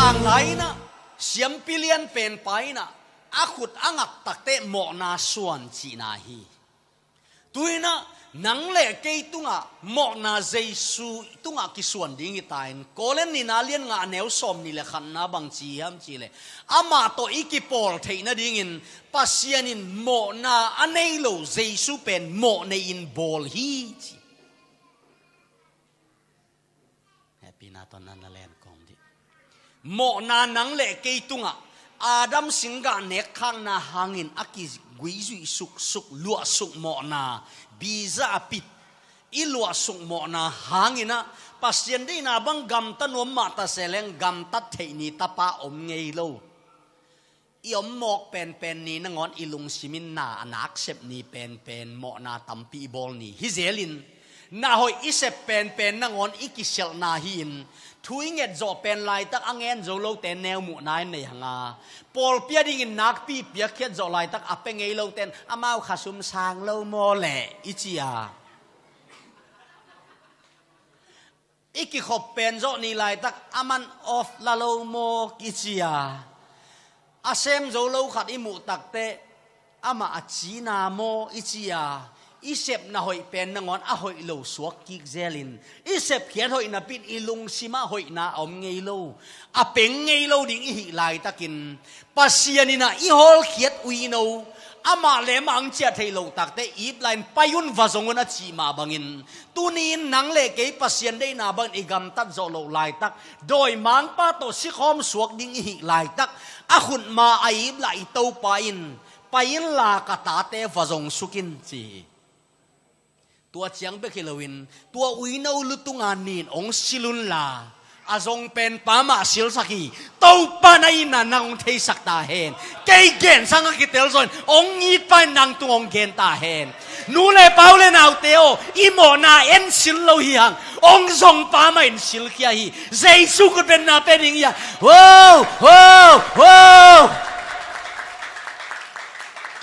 ang lai na siam pilian pen pai na akut angak takte mo na suan chi na hi tuina nang le ke tunga mo na jesu tunga ki suan ding itain kolen ni nalian nga neu som ni le khan na bang chi ham chi le ama to ikipol theina ding in pasianin mo na anei lo jesu pen mo nei in bol hi chi happy na ton nan len kom di mo na nang le ke tunga Adam singa nek khang na hangin aki guizui suk suk lua suk mo na biza apit ilua suk mo na hangina pasien de na bang gam tan om mata seleng gam tat theini tapa om ngei lo iom mok pen pen ni na ngon ilung simin na anak sep ni pen pen mo na tampi bol ni hizelin na hoi isep pen pen na ngon ikisel na hin thuinget zo pen lai tak angen zo lo ten neu mu nai nei hanga pol pia ding in nak pi pia khet zo lai tak apeng ei lo ten amau khasum sang lo mo le ichia iki khop pen zo ni lai tak aman off la lo mo ichia asem zo lo khat imu takte ama achina mo ichia isep na hoi pen na ngon a hoi lo suak kik zelin isep khian hoi na pin ilung sima hoi na om ngei lo a peng ngei lo ding hi lai takin pasianina i hol khiat uino ama le mang chia thei lo takte ip line payun vazongona chi ma bangin tunin nang le ke pasian dei na bang igam tat zo lo lai tak doi mang pa to si khom suak ding hi lai tak a khun ma aib lai to pain la ka ta te vazong sukin chi tua chiang be khilowin tua uino lutunga nin ong silun la azong pen pama sil saki to pa na ina nang thei sak ta hen kei gen sang ki tel son ong ni pa nang tu ong gen ta hen nu le pau le nau teo i mo na en sil lo hi hang ong zong pa ma in sil kia hi jesu ku ben na pe ning ya ho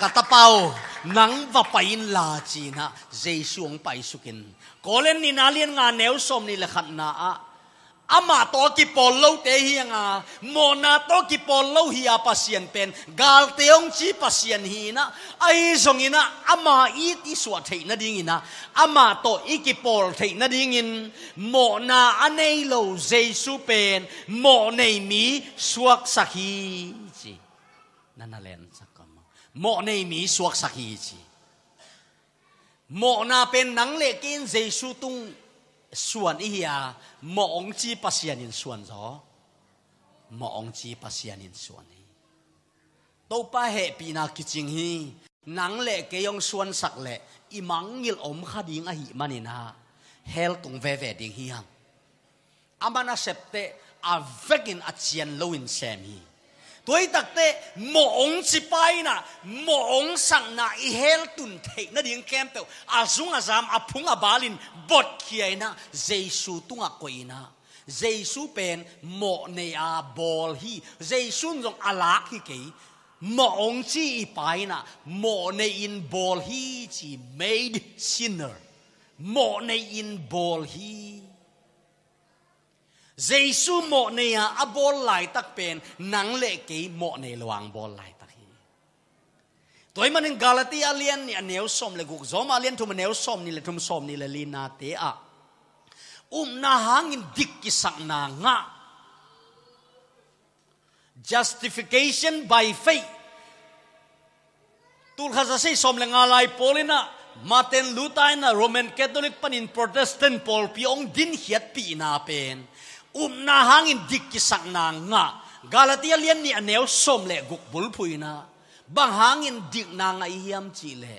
kata pau nang va pain la chi na jesu ong pai sukin kolen ni nalian nga neu som ni le khat na a ama to ki pol lo te hi nga mo na to ki pol lo hi a pasien pen gal teong chi pasien hi na ai zongina ama i ti suat thei na ding ina ama to ikipol thei na ding in mo na anei lo jesu pen mo nei mi suak sakhi chi nanalen mo nei mi suak sakhi chi mo na pen nang le kin jesu tung suan i ya mo ong chi pasian in suan zo mo ong chi pasian in suan hi to pa he pi na kiching hi nang le ke yong suan sak le i mangil om khading a hi manina hel tung ve ve ding hi hang amana septe a vekin a chian lo in sem hi tôi takte mo ong chi pai na mo ong sang na i hel tun thei na ding kem pe azung azam aphung abalin bot khiai na jesu tunga koina jesu pen mo ne a bol hi jesu jong alak hi ke mo ong chi i pai na mo ne in bol hi chi made sinner mo ne in bol hi jesu mo ne a bol lai tak pen nang le ke mo ne luang bol lai tak hi toy manin galatia lian ni aneu som le guk zom alian thum aneu som ni le thum som ni le lina te a na hangin dik ki sang na nga justification by faith tul khaza sei som le nga lai polina Martin Luther na Roman Catholic panin Protestant Paul piong din hiat pi na pen na hangin dik ki sang na nga Galatia lian ni aneu som le guk bul phuina bang hangin dik na nga hiam chi le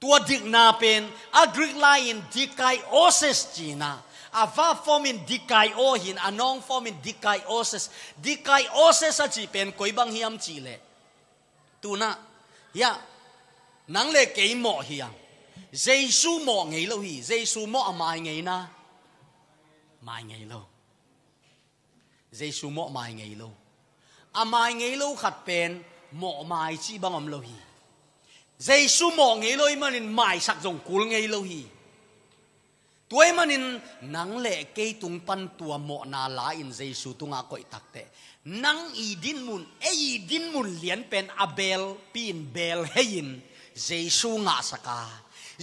tua dik na pen a Greek line dikai oses china a va form in dikai o hin anong form in dikai oses a chi pen koi bang hiam chi le tu na ya nang le ke mo hiam jesu mo ngei lo hi jesu mo amai ngei na mai ngei lo jesu mo mai ngei lo amai ngei lo khat pen mo mai chi bangom lo hi jesu mo ngei lo manin mai sak jong kul ngei lo hi ตัวมันอินนังเล่เกยตุงปันตัวโมนาลาอินเจสุตุงอาก็อิตักเตนังอีดินมุนอีดินมุนเลียนเป็นอเบลปีนเบลเฮยินเจสุงาสกา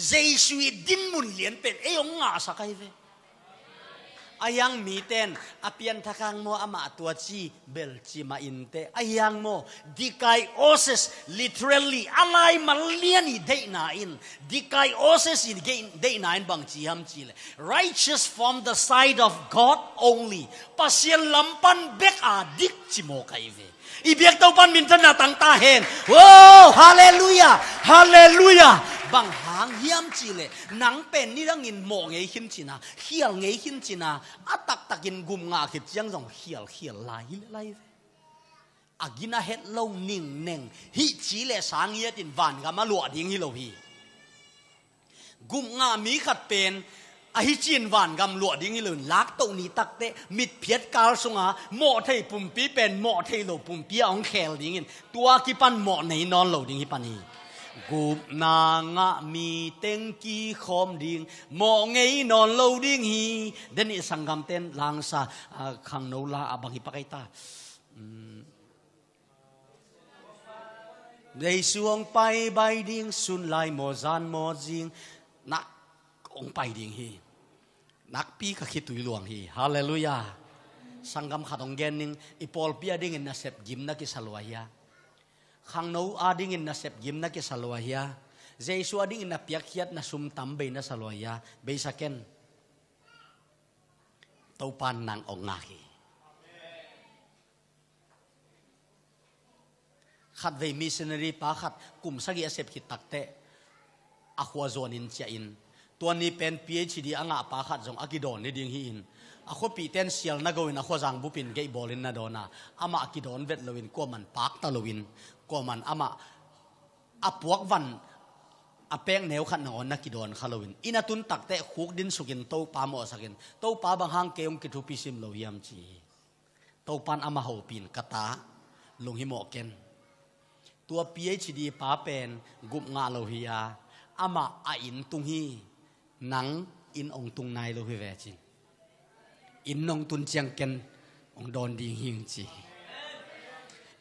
เจสุอีดินมุนเลียนเป็นองงาสกายเวayang miten apian thakang mo ama tua chi bel chi ma inte ayang mo dikai oses literally alai maliani de na in dikai oses in de na in bang chi ham chi le righteous from the side of God only pasien lampan bek adik chi mo kai ve ibiak tau pan min tan na tang ta hen oh hallelujah hallelujah bang hang hiam chi le nang pen ni rang in mo ngei hin chi na hial ngei hin chi na atak takin gum nga khit chiang jong hial lai agina het lo ning neng hi chi le sang ye tin van ga ma lo ding hi lo hi gum nga mi khat pen a hi chin van gam lo ding hi lo lak to ni tak te mit phiat kal sunga mo thei pum pi pen mo thei lo pum pi ong khel ding in tua ki pan mo nei non lo ding hi pan hi gup na nga mi teng ki khom ding mo ngei non lo ding hi den i sangam ten lang sa khang no la abang hi pakai ta dei suang pai bai ding sun lai mo zan mo jing na ong pai ding hi nak pi ka khitui luang hi hallelujah sangam khatong gen ning ipol pia ding in na sep gim na ki salwaya khang no ading in na sep gim na ki salwaya jesu ading in na piak hiat na sum tam be na salwaya be saken to pan nang ong nga hi khat ve missionary pa khat kum sagi asep ki takte a khwa zon in chia inตัวนี้เป็น PhD อ่างปาขัดจงอากิดอนนี่ดิ้งหินอาขปีเต้นเสียลนักวินอาขวจางบุปินเกยบอลินนาโดนาอามาอากิดอนเวทลวินกัวมันปากตะลวินกัวมันอามาอาปวกวันอาแป้งเหนียวขัดนอนนักกิดอนขลวินอินาตุนตักเตะคุกดินสุกินโตปาโมสักินโตปาบางหางเกยงกิทุปิซิมลวิยามจีโตปันอามาหูปินกตาลงหิโมเกนตัว PhD ปาเป็นกุมงาโลหิยาอามาอาอินตุงฮีนังอินองตุงนายโลหิเวจินอินนองตุนเชียงเกนองดอนดีหิงจี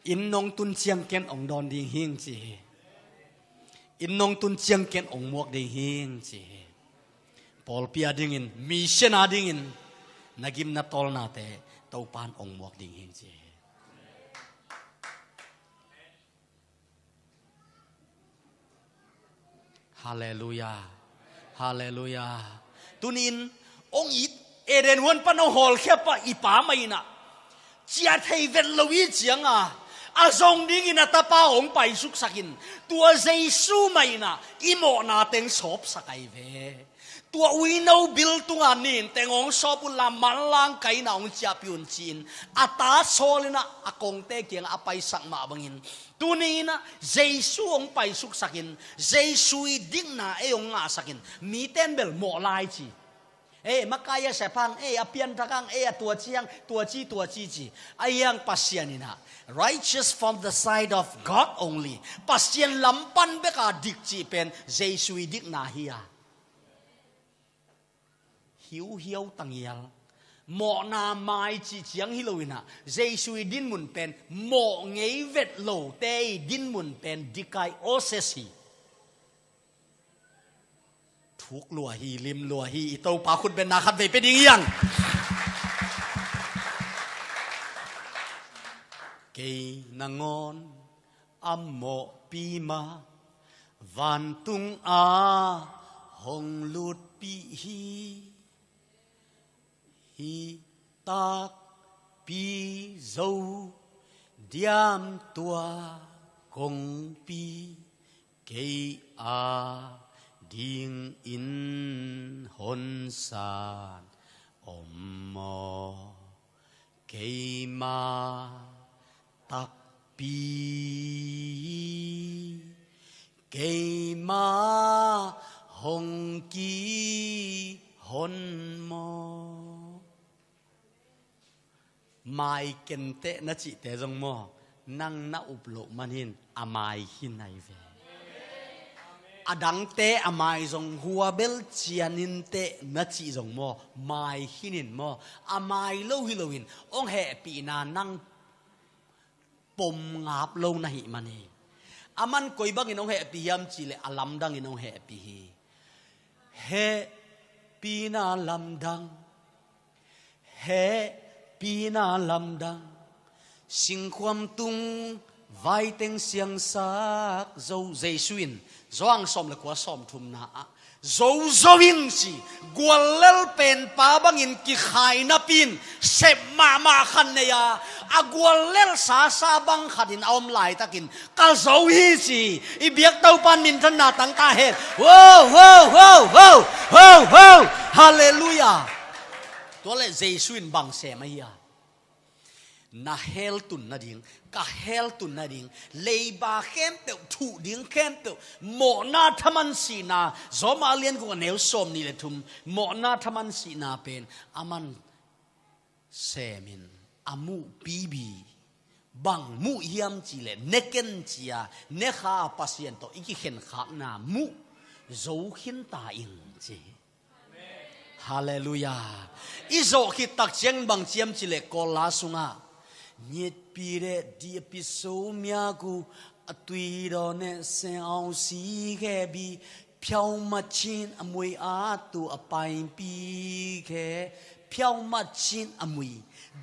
อินนองตุนเชียงเกนองดอนดีหิงจีอินนองตุนเชียงเกนองมวกดีหิงจีปอลปียดิ่งอินมิเชนาดิ่งอินนักิมนัตอลนาเตเต้าปานองมวกดีหิงจีฮาเลลูยาฮาเลลูยาตุนินองอิดเอเดนวันปนหอลแค่ปะอีป่าไม่นะเจียไทยเวลลวิเจียงอาจงดิ้งอินตาป้าองไปสุกสักินตัวเจสูไม่นะอีโมนาเต็งสอบสักไอเวตัววินเอาบิลตุงานินแต่งองสอบุลามันล่างไก่นาองจับยุนจีนอาตาโซลินะอากงเตเกียงอาไปสักมาบังินตัวนี้นะเจสูองไปสุกสักินเจสูดิ้งนาองงาสักินมีเต้นเบลโมลายจีมักกายเสพังอเปียนตะกังตัวเชียงตัวจีไอยังปัสยานินะ righteous from the side of God only ปัสยานลำปันเบกาดิกจีเป็นเจสูดิ้งนาเฮียหิวตังยลหมอนาไม้จีเชียงฮิโลวินะเจสุยดินมุนเป็นหมอเงยเวทโลเตยดินมุนเป็นดิกายโอเซซีทุกลัวฮีลิมลัวฮีโตปาคุณเป็นนาคัดเวเป็นยังเกยนางอนอัมโมปีมาวันตุงอาหงลุดปีฮีhi tak pi dâu diam tua kong pi cây a ding in hon san om mo cây ma tak pi cây ma hong ki hon mo mai ken te na chi te jong mo nang na uplo manin amai hin nai ve อดังเตะอามายจงหัวเบลเจียนินเตะนัดจีจงโมไม่หินินโมอามายโลหิโลหินองแห่ปีนานั่งปมงาบโลนะหิมันเอามันกอยบังอินองแห่ปียามจีเลอลัมดังอินองแห่ปีเฮปีนาลัมดังเฮปีนาลัมดังสิงความตุงไว้เต็งเสียงสักโจเจสุอินจ้างสมเลยกว่าสมทุมนาโจวิงสิกวลเลลเป็นป้าบังอินกิขายนับอินเสพมาขันเนียกวลเลลซาบังขัดินเอามลายตะกินก็โจวิงสิอีเบียกเต้าปันมินทนาตั้งตาเห็นว้าวว้าวว้าวว้าวว้าวว้าวฮาเลลูยาตัวเลเจสุอินบังเสมาเฮียนาเฮลตุนนาดิงกะเฮลตุนนาดิงเลยบาเข้มเปียวถูดิงเข้มเปียวหมอนาทมันสีนาจอมาเลียนกูเนวสมนี่เลยทุมหมอนาทมันสีนาเป็นอามันเซมินอามูบีบีบังมูเฮียมจีเลเนเกนจียเนข้าปัสยันโตอีกเห็นข้านามูโจขินตาอิงจีฮาเลลูยาอีโจขิตักเชียงบังเชียมจีเลกอลาสุงาnhiệt pi re di pi số mía gu tùy đó nè sẽ ao xí khe bi phiêu mặt chín mùi tu bài pi khe phiêu mặt chín mùi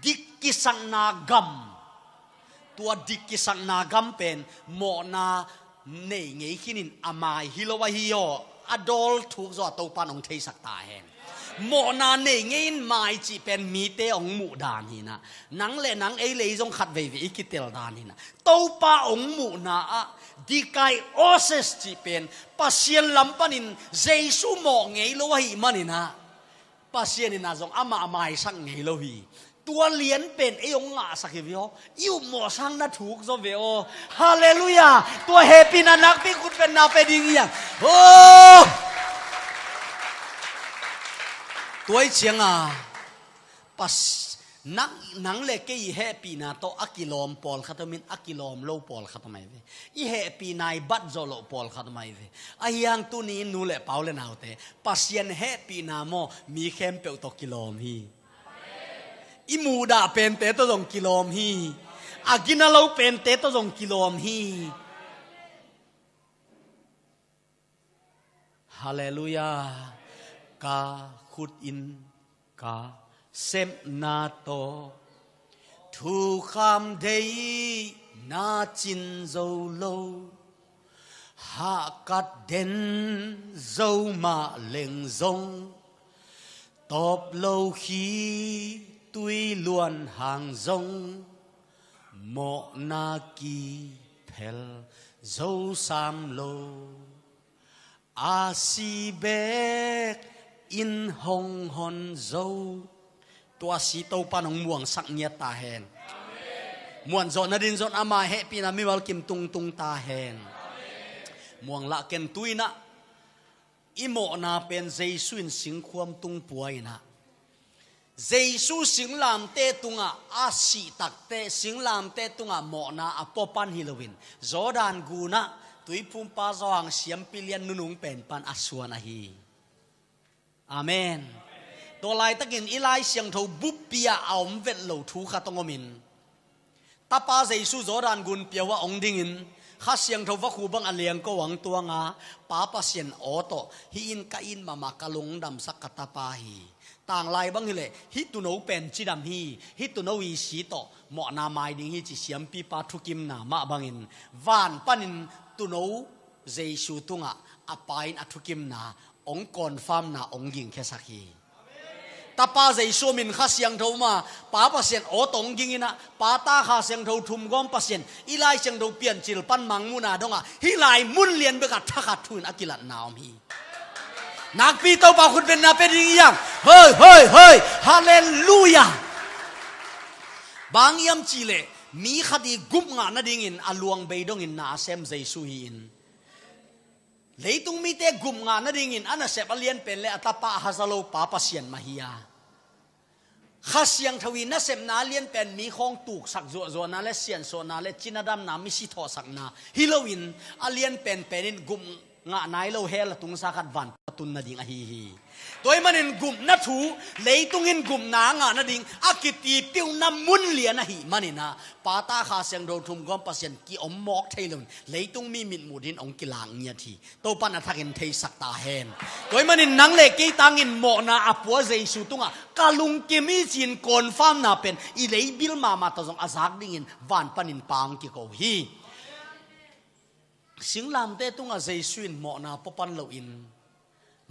dik kisang na gam tua dik kisang na gam pen mo na nei ngei khinin amai hilowa hiyo adol thuk zo to pan ong thei sak ta henหมอนาเนงยินไม่จีเป็นมีเตองหมูดานหินะนังเล่นังเอเลยจงขัดเววิกิเตลดานหินะเต้าป้าองหมูนาดีกายโอเซสจีเป็นปัสเซียนลำปันินเจสุหมอเงยโลหิมันนี่นะปัสเซียนนี่นะจงอามาไม่สังเงยโลหิตัวเลี้ยนเป็นไอ้องอาสักเวียวอยู่หมอสังน่าถูกโซเวโอฮาเลลูยาตัวเฮปีนันักพี่คุณเป็นนาเป็นดิ่งอย่างโอ้ตัวเชียงปัสนังเล็กอีเฮปีนาโตอักิลอมปอลขัดมินอักิลอมโลปอลขัดไม่เวอีเฮปีนายบัดโจโลปอลขัดไม่เวไอยังตัวนี้นูเล่เปล่าเลนเอาเตปัสยันเฮปีนาโมมีเข้มเปลวตกิลอมฮีอีมูดาเป็นเตตัวจงกิลอมฮีอากินาโลเป็นเตตัวจงกิลอมฮีฮาเลลูยากาขุดอินกาเซมนาโตทุคำเดยนาจินโจโลหากัดเด่นโจมาเล็งจงตบโลขีตุยล้วนห่างจงโมนากีเพลโจสามโลอาซีเบกอินฮงฮอนโจตัวสีโตปานองม่วงสักเนียตาแหงม่วนโจนดินโจนอามาเฮปีนามิวัลกิมตุงตาแหงม่วงละเกนตุยนะอิโมนาเป็นเจสุนสิงความตุงป่วยนะเจสุสิงลามเตตุงอาสีตักเตสิงลามเตตุงโมนาอปปันฮิโลวินโจดานกูนะตุยพุ่มปาจางเสียมปิเลียนนุงเป็นปันอสวนาฮีอาเมนตัวลายตะกินอีไลเสียงทูบุบเปียเอามเวทเหลาทูขัดตงมินตาปาเจสุโจดานกุนเปียว่าองดิ่งินข้าเสียงทูว่าคูบังอเลียงก็หวังตัวงาป้าปาเสียนออโตฮีอินกะอินมามากะลงดำสักกตาปาฮีต่างลายบังฮิเลฮิตุโนเป็นจีดำฮีฮิตุโนวีสีโตเหมาะนาไม้ดิ่งฮีจิเสียมปีปาทุกิมนามาบังอินวานปันินตุโนเจสุตุงะอปายนอทุกิมนาองค์กรฟาร์มนาองค์ยิงแค่สักทีตาป้าใจสู้มินข้าเสียงเท่ามาป้าปัสเซนโอตองยิงนะป้าตาข้าเสียงเท่าทุ่มก้อมปัสเซนอีไลเสียงเท่าเปลี่ยนจิลปันมังมูนาดงอ่ะฮิไลมุนเลียนเบกัดทักขัดทุนอากิลัดนาวมีนักปีเต้าป้าคุณเป็นนาเป็นยังเฮ้ยเฮ้ยเฮ้ยฮาเลลูยาบางยามจิเลมีคดีกุมงานนาดิ่งอินอลวงเบยดงอินนาเซมใจสู้อินเลยตุงมีเตกุมงานนั่นดิ่งอินอันนั้นเสพเลียนเป็นเลยอัตปะฮัสโลปาปเสียนมาฮิยาข้าเสียงทวีนั่นเสพนาเลียนเป็นมีของตูกสักโจนั่นและเสียนโซนาและจินาดำนามิสิทอสักนาฮิโลวินอเลียนเป็นนินกุม งะนายเราเฮลตุงสักขัดวันตุนนาดิงฮีตัวมันอินกุมนัทูเลยตุงอินกุมนางะนาดิงอากิตีปิวน้ำมุนเลียนะฮีมันอินะปาตาขาเสียงโดทุมก้อมปัสยันกีอมมอกเทลุนเลยตุงมีมิดมูดินองกิลางเนียทีตัวปันอัฐกินเทสักตาเฮนตัวมันอินนังเล็กกีตังอินโมนาอปัวเจสุตุงะกาลุงกิมิจินคอนฟามนาเป็นอีเลยบิลมาตะจงอาซักดิ่งอินวันปันินปังกิโกฮีสิงลามเตตุงอาเจสุนโมนาปปันโลอิน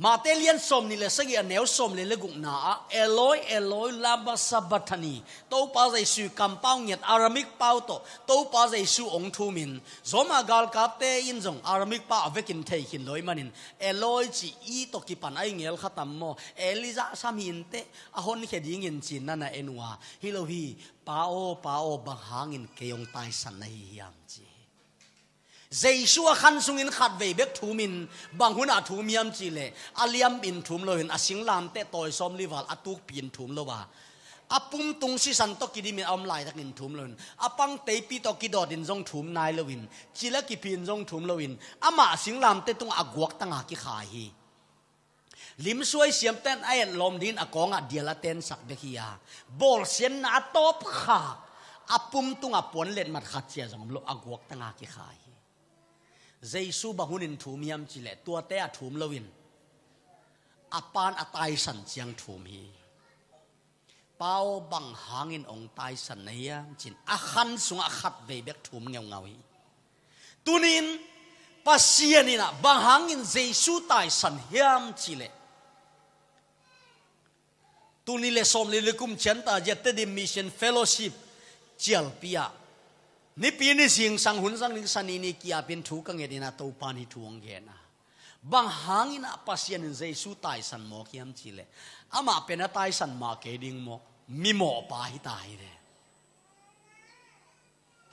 มาเตเลียนสมนี่เลยสักอย่างแนวสมเลยกุนาเอลอยลาบาซาบัตนีตัวป้าใจสูคำเป้าเงียดอารามิกเป้าตัวป้าใจสูองทูมินสมากาลกับเตอินจงอารามิกเป้าเวกินเทคินลอยมันินเอลอยจีอีตกิปันไอเงียลขัดตามโมเอลิซาสามินเตอหอนเขดิงินจีนนั่นเอ็นวาฮิโลฮีป้าโอบางหางินเกยงตายสันในยามจีเจชัวขันสุงินขัดเวเบกทูมินบางหุนอาทูมียมจีเลอาเลียมบินทูมโลหินอาสิงลามเตตอยซอมลิวัลอาตุกปีนทูมโลวาอาปุ่มตุงสิสันตกิดิมินอมไลตักินทูมโลหินอาปังเตปีตกิดอดินจงทูมนายโลหินจีละกิปีนจงทูมโลหินอามาสิงลามเตตุงอากวกตั้งอากิขาฮีลิมสวยเสียมเต้นไอ้ลมดินอากองอเดียละเต้นสักเบกียาบอลเสียนอาตบขาอาปุ่มตุงอาปวนเล็ดมัดขัดเจียจงโลอากวกตั้งอากิขาฮีเจสูบะหุนินทูมยามจิเลตัวเตะทูมลวินอปานอตายสันเจียงทูมฮีเป้าบังหางินองตายสันเนียจินอาขันสุงอาขัดเวเบกทูมเงาฮีตุนินปัสเซียนินะบังหางินเจสูตายสันเฮียมจิเลตุนิเลสอมเลกุมเชนตาเจตดิมิชชันเฟโลชิพเจลปิยานี่ปีนี้สิ่งสังหุนสังนิสันนี่กีอาเป็นถูกกังเงินนะตัวปานิถูงเงินนะบางหางอินะปัสยานินเจสุตายสันหมอกยามจิเลอามาเป็นตายสันมาเกดิงหมอกมีหมอปาหิตายเลย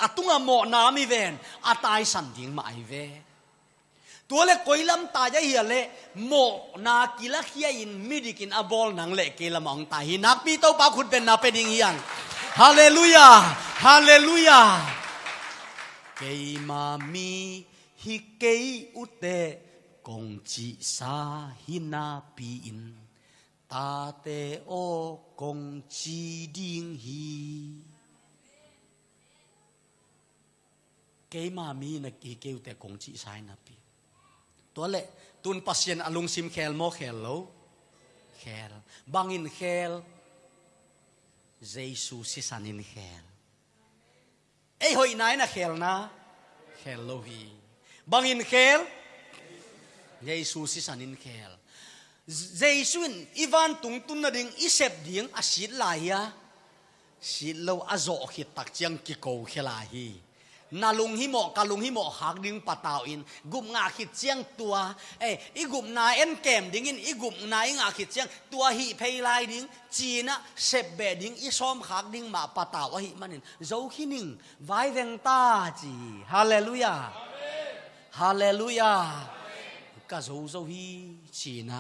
อาตุงหมอนามีเวนอาตายสันดิ่งมาไอเวตัวเล็กกุยลำตายเหียเล่หมอนากิลักยาอินมิดิกินอบอลนังเล็กเกลมังตายนักปีตัวปาขุดเป็นนาเป็นดิ่งยังฮาเลลูยาฮาเลลูยาเกยมามีฮิเกยอุเตกงจิสาหินาปีอินตาเตโอกงจีดิงฮีเกยมามีนะฮิเกยอุเตกงจิสาหินาปีตัวเละตุนปัสยันอลุงซิมเคลโมเคลโลเคลบังอินเคลเจสุสิสันินเคลเอ้ยหอยนายนะเคลนะเคลโลฮีบังอินเคลเยซูสิสันินเคลเยซูนอีวานตุงตุนนะดิงอิเซบดิงอาศิลลายะศิลโลอาโจขิตักเจียงกิโกเคลาฮีนาลุงฮิโมกาลุงฮิโมหักดิงปะตาวอินกุมงาขิดเจียงตัวเอ้อีกุมนาเอ็นเกมดิงอินอีกุมนายงาขิดเจียงตัวฮิเพยไลดิงจีนะเซบเบดิงอีซอมหักดิงมาปะตาวฮิมันอินโจขินิงไว้เวงตาจีฮาเลลูยาฮาเลลูยากะโจโจฮิจีนะ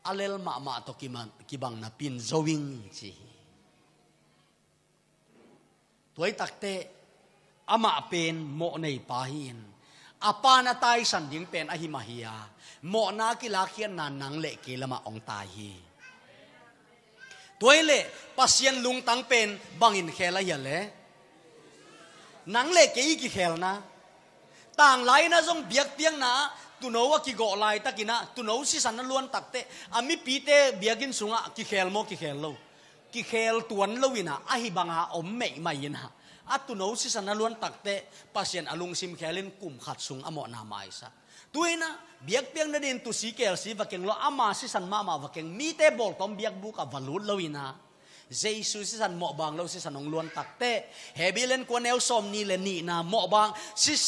อเลลมาตกิมันกิบังนะปินโจวิงจีตัวตักเตอามาเป็นโมในปาหินอาปานาตายสันดิงเป็นอหิมาฮิยาโมนากิลาเขียนนันนังเละเกลมาองตายฮีตัวเละปัสยันลุงตังเป็นบังอินเคลายะเละนังเละเกอีกิเคลนะต่างไลนะจงเบียกเตียงนะตุโนว่ากิโกไลตะกินะตุโนสิสันนั้นล้วนตักเตอามิปีเตเบียกินสุงะกิเคลโมกิเคลโลกิเคลตวนโลวินะอหิบังอาอมเมย์ไม่ยินฮะอัตุโนสิสันล้วนตักเตะปัสยันอลุงซิมแคลินกุมขัดสุงอโมนาไมซะตัวนะเบียกเปียงนั่นเองตุสีเกลสีวักเก่งโลอามาสิสันมาวักเก่งมีเตบอลตอมเบียกบุกวัลุดโลวินะเจสุสิสันหมอบางโลสิสันองล้วนตักเตะเฮบิเลนกวนเอลซอมนี่เลนี่นะหมอบาง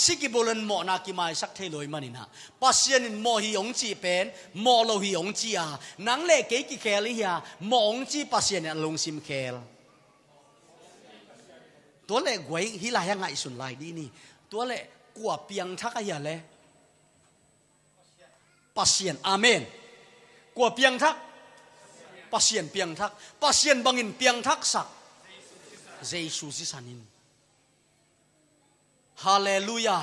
สิกิบุเลนหมอนากิมาสักเทลอยมันนี่นะปัสยันหมอฮิองจีเป็นหมอโลฮิองจีอานังเล่เกกิเคลิฮะหมอองจีปัสยันอลุงซิมเคลตัวเล็กไว้ฮิลายังไงสุนไลดีนี่ตัวเล็กกว่าเปียงทักอะไรเลยปัสยันอาเมนกว่าเปียงทักปัสยันเปียงทักปัสยันบังอินเปียงทักสักเจสุสิสันินฮาเลลูยา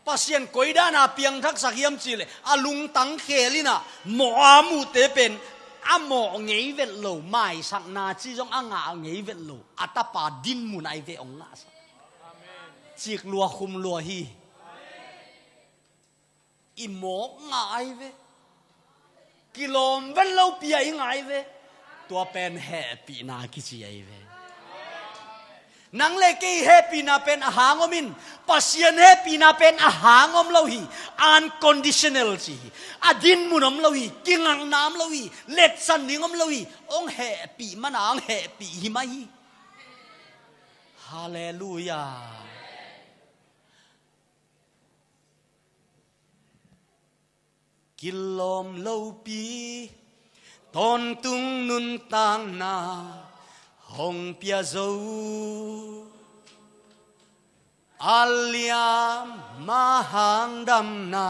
pasien koidana piang thak sakiam chile alung tang khelina mo amu te pen amo ngei vet lo mai sak na chi jong anga ngei vet lo atapa din mun ai ve ong na sa amen chik lua khum lua hi i mo nga ai ve kilom vel lo pi ai ngai ve tua pen happy na ki chi ai ve nang le ke happy na pen a hangomin pasien happy na pen a hangom lo hi unconditional chi adin munom lo hi kingang nam lo hi let san ningom lo hi ong happy manang happy hi mai hallelujah kilom lo pi ton tung nun tang na hong pia zo aliam mahang dam na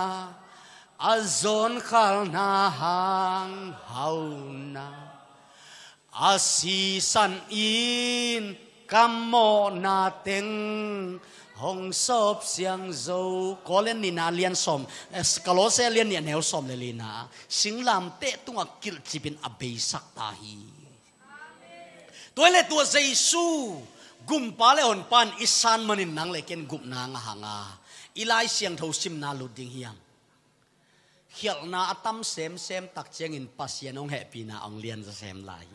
azon khal na hang hau na asi san in kamo na teng hong sop siang zo có lên ni na lian som kalose lian ni neu som le lina singlam te tunga kil chipin abei sak ta hi toile tua Jesu gum pa le on pan isan manin nang le ken gup na nga hanga ilai siang tho sim na lu ding hiang khial na atam sem sem tak cheng in pasien ong happy na ong lian za sem lai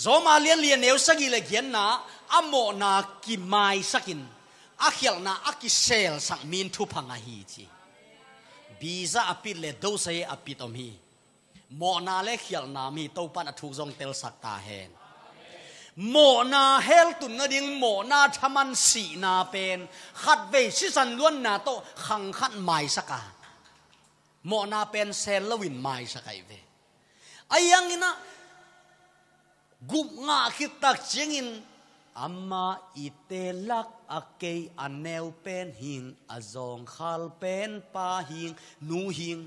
zoma lian lian neu sagi le gian na amo na ki mai sakin a khial na aki sel sak min thu phanga hi chi biza apit le do sai apit om hi mo na le khial na mi to pan athuk jong tel sak ta hen mo na hel tun na ding mo na thaman si na pen khat ve si san luan na to khang khat mai saka mo na pen sel lawin mai sakai ve ayang ina gup nga khitak chingin amma itelak akei aneu pen hing azong khal pen pa hing nu hing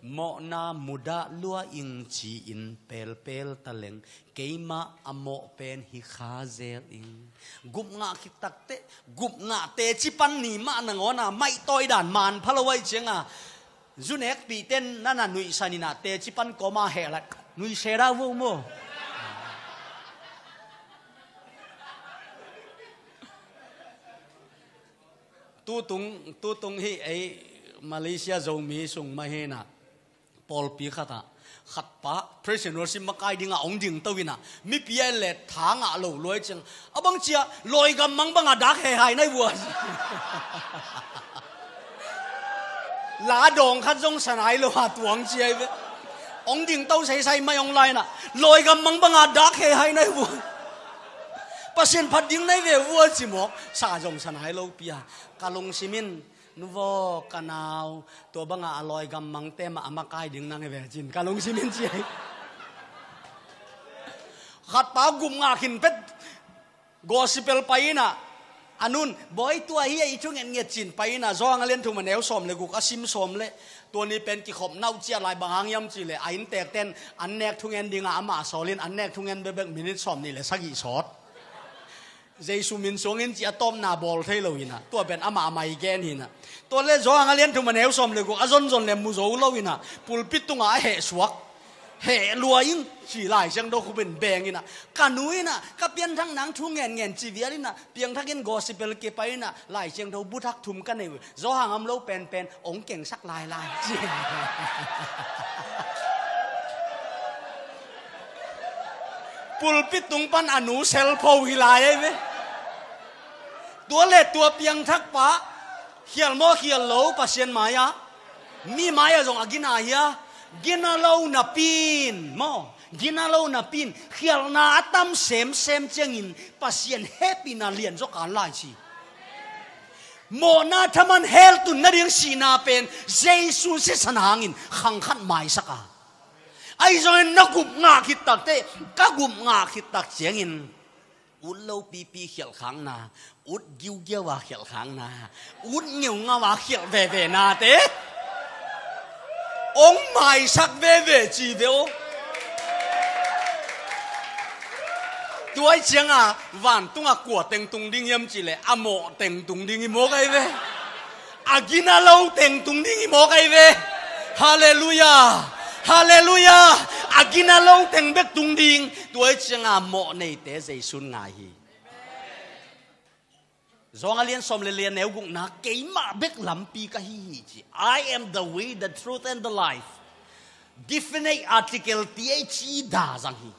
mo na muda lua ing chi in pel pel taleng keima amo pen hi khazel ing gup nga khitak te gup nga te chi pan ni ma na ngona mai toy dan man phalawai chenga junek pi ten nana nui sanina te chi pan koma hela nui sera wo mo tu tung hi ai Malaysia zo mi sung ma he na Paul pi khata khat pa prisoner sim makai dinga ong ding tawina mi pi le thanga lo loi chang abang chia loi gam mang banga dak he hai nai bua la dong khat jong sanai lo ha tuang chia ve ong ding tau sai sai mai ong lai na loi gam mang banga dak he hai nai bua pasien phat ding nai ve bua chi mok sa jong sanai lo pia kalong simin nuvo kanau to banga aloi gam mang te ma amakai ding nang ve chin kalong simin chi ai khat pa gum nga khin pet gospel paina anun boy tua hi ai chung en nge chin paina zong alen thu maneu som le guk asim som le to ni pen ki khop nau chia lai bangang yam chi le ain tek ten an nek thung en dinga ama solin an nek thung en bebek minute som ni le sagi sot Jesu min songin chi atom na bol thei lo ina to ben ama mai gen hina to le zo ang alian thu man heu som le go azon zon le mu zo lo ina pulpit tunga he suak he luaing chi lai chang do khu ben beng ina kanuina ka pian thang nang thu ngen ngen chi vialina piang thakin gospel ke paina lai chang do bu thak thum kan nei zo hang am lo pen pen ong keng sak lai lai pulpit tung pan anu sel pho hilai ai ve tua le tua piang thak pa khial mo khial lo pasien maya mi maya jong agina ya gina lo na pin mo gina lo na pin khial na atam sem sem chengin pasien happy na lian zo kan lai chi mo na thaman hel tun na ring sina pen Jesu se san hangin khang khat mai saka ai rồi nó gục ngã khít tắc thế các gục ngã khít tắc tiếng in út lâu pi pi khiel kháng na út giu giu và khiel kháng na út nhiều ngã và khiel về na thế ông mày sắc về chỉ về ô ตัวเชียงอ่ะวันตุงอ่ะกวดเต็งตุงดิ้งยำจีเลยอ่ะหมอเต็งตุงดิ้งอีโมกไอเวอากินาเราเต็งตุงดิ้งอีโมกไอเวฮาเลลูยาฮาเลลูยาอากินาเราเต็งเบกตุงดิ้งตัวเชียงอ่ะหมอในเตะใจสุนง่ายจงอาเลียนสมเลียนแนวกุงนักเกี่ยมาเบกลำปีกะฮีจี I am the way the truth and the life definite article ที่ไอชีดาจังฮี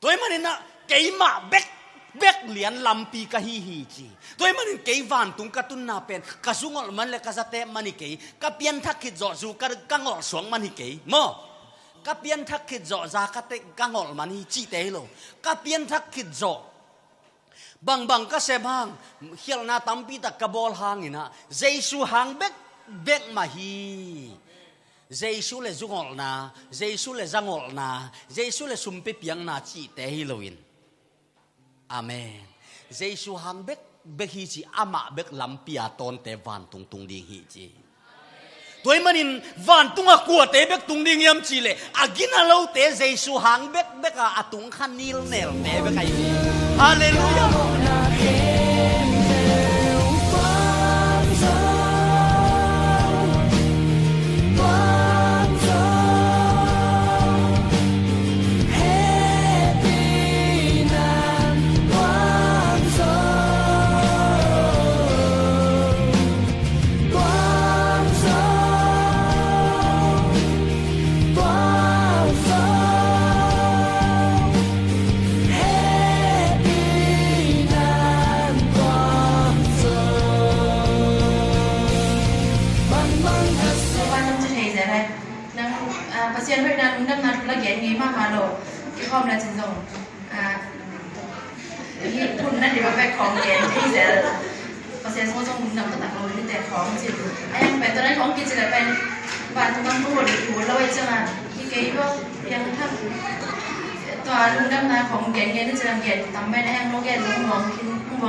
ตัวมันนี่นะเกี่ยมาเบกเลียนลำปีกะฮีจีตัวมันนี่เกี่ยวันตุงกะตุนนาเป็นกะสุงอลมันเลกะสะเตมันนี่เกี่ยกะเปียนทักขิดจ่อจูกะกังอลสวงมันนี่เกี่ยมอกะเปียนทักขิดจ่อจากะเตกังอลมันนี่จีเตโลกะเปียนทักขิดจ่อบางก็เสบางเขียนหน้าตั้มปีตะกบอลหางอินะเจสุหางเบกมาฮีเจสุเลจุงอลนาเจสุเลจังอลนาเจสุเลสุมเปียงนาจีเตฮิโลวินอาเมนเจสุหางเบกฮีจีอามาเบกลำปีอาตอนเตวันตุงดีฮีจีตัวมันอินวันตุงอะกัวเตเบกตุงดียมจีเลอากินาเราเตเจสุหางเบกอาตุงขันนิลเนลเตเบกไอฮาเลลูยาเซียนเวียดนามดังนั้นละเอียดงี้มากมาโลที่ข้อมและจินจงที่ทุนนั่นดีว่าไปของเกณฑ์ที่จะเซียนโซ่จงนำตั้งแต่โลที่แต่ของจิตไอ้ยังเป็นตัวนั้นของกิจจะเป็นบ้านทุกบ้านผู้บริสุทธิ์เราไว้จังอ่ะที่เกี่ยวกับยังทำตัวลุงดำนาของเกณฑ์ที่จะเกณฑ์ทำไปในแห่งโลกเกณฑ์ลุงมอง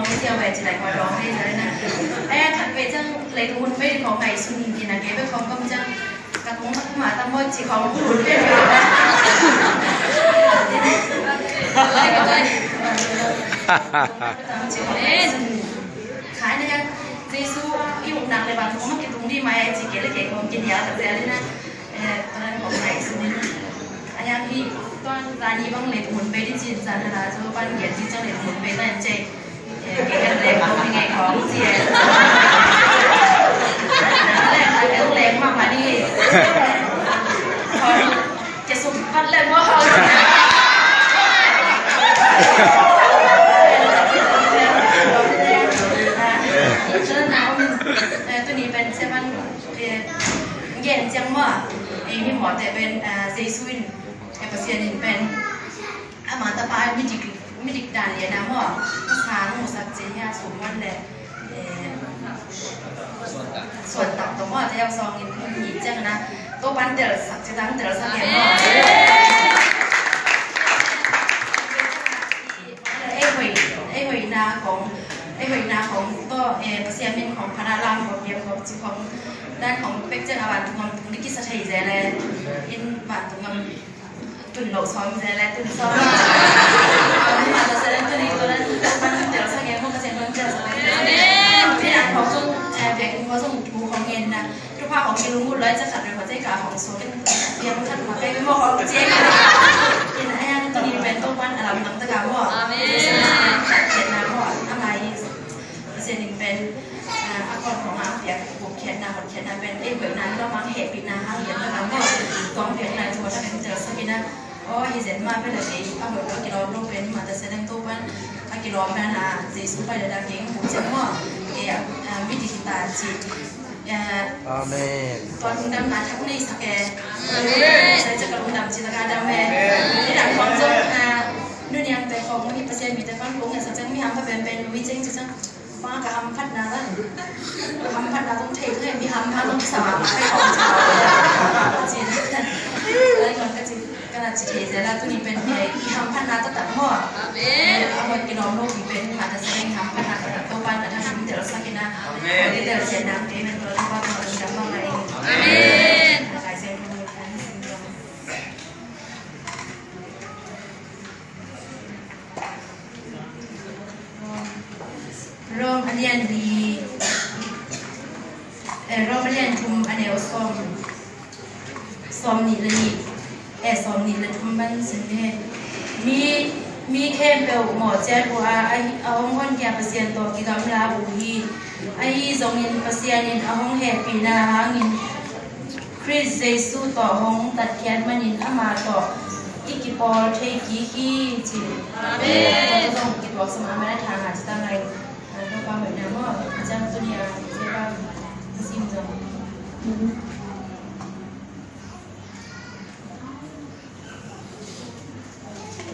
ที่เที่ยวไปจะได้ความร้องให้เลยนะไอ้ยังขัดไปจังเลยทุนไม่ได้ของไก่สุนินกินนะเกี่ยวกับของก็จังกระตุ้งหมาตั้งโมจิของผู้รู้เรื่องอะไรกันเลยขายเนี่ยเจสุอีหุ่นหนักเลยบางทุกมันกินตรงที่ไม้จิเกล็ดเก่งของกินยาแต่เลยนะตอนนั้นของไหนสุนินอันนี้พี่ตอนร้านนี้บางเลยหุ่นไปที่จีนจันทราจะว่าบ้านเหยียดที่จังเลยหุ่นไปนั่นเจ๊เก่งกันเลยของยังไงของเจียแรงมากมาดิจะสุ่มพัดเลยว่าเขาตัวนี้เป็นเซมันเย็นจังว่าไอ้พี่หมอแต่เป็นเซซุนไอ้เปอร์เซ็นต์เป็นอามาตาปามิจิกด่านเรียนนะว่าภาษาหมูสักเจียสูงวันแหละส่วนต่ำตรงว่าจะยังซองยินหยิบจังนะตัวปันเดือดสักจะตั้งเดือดสักแห่งว่าไอ้หอยนาของตัวเซียมินของพนาลามของเดียวของจิของด้านของเป็กเจอร์อาวันของดิกิสชัยเจเลอินบาตรงตุนโลซ้อมเจเลตุนซ้อมมาตัวเซเลนตัวนี้ตัวนั้นปันเดือดสักแห่งพวกเกษตรกรเจอสักแห่งที่อ่านของส่งเบียร์ของส่งบูของเงินนะทุกภาคของกิลุงมุดเลยจะขัดในหัวใจกาของโซเป็นเบียร์ขัดหัวใจไม่มองของเจ๊กินไอ้ยันตัวนี้เป็นต้นวันอะไรตั้งตะการว่าเขียนนะว่าอะไรเซนิงเป็นอากรของอาเบียร์บุกเขียนนะบุกเขียนนะเป็นไอ้เบิกนั้นก็มังเหตุปิดนะห้างเหรียญแล้วก็กองเบียร์นั้นจะว่าจะเป็นเจอสักทีนะโอ้ยเห็นมาเป็นอะไรเอาเบิกกิโลลงเป็นมาแต่เซนตัววันกิโลแม่นะเจสุไปเดาเก่งบุกเจ้าว่าวิธีตาจิตอาเมนตอนดำนาทักนี่สักแกใช้จักรลุงดำจิตการดำแม่ที่ดังของเจ้านู่นยังแต่ของมีเปอร์เซ็นต์มีแต่ฟังลุงเนี่ยสักจังมีทำเป็นวิจัยจังฟ้ากับทำพัดนาแล้วทำพัดนาต้องเทให้มีทำพัดต้องสามให้ของเจ้าจิตแล้วก่อนก็จิตก็น่าจะเทเสร็จแล้วตัวนี้เป็นทำพัดนาตั้งแต่พ่อเอาไปกินน้องลูกเป็นมาแต่แสดงทำพัดนาตั้งแต่ตัวบ้านแต่ถ้าทำเดี๋ยวเราสักกินนะเดี๋ยวเสียน้ำเป็นตัวที่ว่าตัวดำบ้างอะไรใครเซ็นมือใครเซ็นมือ มาเรียนดีเรามาเรียนทุมอันเดียวซ้อมนี่เลยซ้อมนี่เลยทุมบ้านสิเนี่ยมีแค่เบลหมอเจ้าบัวเอาห้องแกเปอร์เซ็นต์ต่อกิจกรรมลาบุรีสองเงินเปอร์เซ็นต์เนี่ยเอาห้องแห่ปีนาหาเงินคริสเจสูต่อห้องตัดแขนมันนินอามาต่ออีกิปอลเทกีขี้จีเราต้องกิจวัตรสมาไม่ได้ทางหาจิตอะไรเราความแบบนั้นว่าอาจารย์ตุนียเจ้าบ้างซิมจัง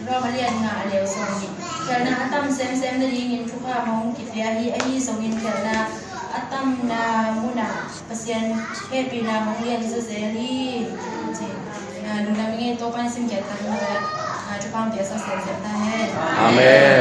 เรามาเรียนงานเร็วสองนิดแค่นั้นตั้มเซมได้ยินทุกข้ามองกิจวิทยาสองนิดแค่นั้นตั้มนามุนาเปอร์เซ็นต์เฮปีนาห้องเรียนสุเซรีจีดูนามิเงตัวปันซิมแก่ตั้งแต่ทุกความเปลี่ยนสังเกตได้ อาเมน